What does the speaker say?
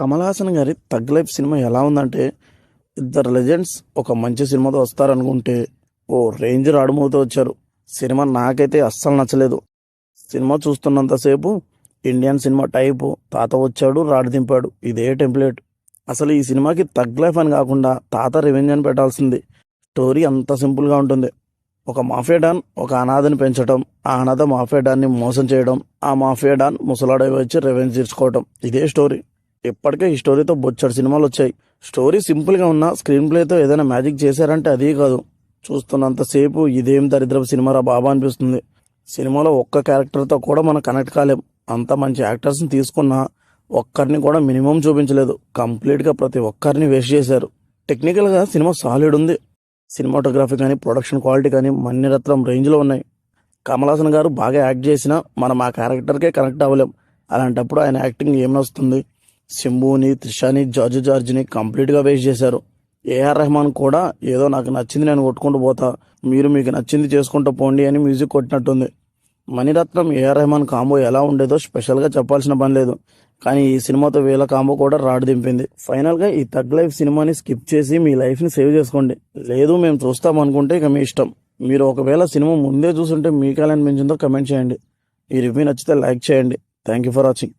కమల్ హాసన్ గారి తగ్ life cinema ఎలా ఉందంటే, ఇద్దరు లెజెండ్స్ ఒక మంచి సినిమాతో వస్తారనుకుంటే ఓ రేంజ్ రాడుమోతో వచ్చారు. సినిమా నాకైతే అస్సలు నచ్చలేదు. సినిమా చూస్తున్నంతసేపు ఇండియన్ సినిమా టైపు తాత వచ్చాడు రాడు దింపాడు ఇదే టెంప్లెట్. అసలు ఈ సినిమాకి తగ్ లైఫ్ అని కాకుండా తాత రివెంజ్ అని పెట్టాల్సింది. స్టోరీ అంత సింపుల్గా ఉంటుంది. ఒక మాఫియా డాన్ ఒక అనాథని పెంచడం, ఆ అనాథ మాఫియా డాన్ని మోసం చేయడం, ఆ మాఫియా డాన్ ముసలాడ వచ్చి రివెంజ్ తీర్చుకోవడం, ఇదే స్టోరీ. ఇప్పటికే ఈ స్టోరీతో బొచ్చడు సినిమాలు వచ్చాయి. స్టోరీ సింపుల్గా ఉన్న స్క్రీన్ ప్లేతో ఏదైనా మ్యాజిక్ చేశారంటే అదీ కాదు. చూస్తున్నంతసేపు ఇదేం దరిద్రపు సినిమారా బాబా అనిపిస్తుంది. సినిమాలో ఒక్క క్యారెక్టర్తో కూడా మనం కనెక్ట్ కాలేం. అంత మంచి యాక్టర్స్ని తీసుకున్నా ఒక్కరిని కూడా మినిమం చూపించలేదు. కంప్లీట్గా ప్రతి ఒక్కరిని వేస్ట్ చేశారు. టెక్నికల్గా సినిమా సాలిడ్ ఉంది. సినిమాటోగ్రఫీ కానీ ప్రొడక్షన్ క్వాలిటీ కానీ మణిరత్నం రేంజ్లో ఉన్నాయి. కమల్ హాసన్ గారు బాగా యాక్ట్ చేసినా మనం ఆ క్యారెక్టర్కే కనెక్ట్ అవ్వలేం. అలాంటప్పుడు ఆయన యాక్టింగ్ ఏం వస్తుంది. శంభుని, త్రిషాని, జార్జ్ని కంప్లీట్గా వేస్ట్ చేశారు. ఏఆర్ రెహమాన్ కూడా ఏదో నాకు నచ్చింది నేను కొట్టుకుంటూ పోతా, మీరు మీకు నచ్చింది చేసుకుంటూ పోండి అని మ్యూజిక్ కొట్టినట్టుంది. మణిరత్నం ఏఆర్ రెహమాన్ కాంబో ఎలా ఉండేదో స్పెషల్గా చెప్పాల్సిన పని లేదు. కానీ ఈ సినిమాతో వీళ్ళ కాంబో కూడా రాడు దింపింది. ఫైనల్గా ఈ తగ్ లైఫ్ సినిమాని స్కిప్ చేసి మీ లైఫ్ని సేవ్ చేసుకోండి. లేదు మేము చూస్తాం అనుకుంటే ఇక మీ ఇష్టం. మీరు ఒకవేళ సినిమా ముందే చూసుంటే మీకు ఎలా అనిపించిందో కమెంట్ చేయండి. ఈ రివ్యూ నచ్చితే లైక్ చేయండి. Thank you for watching.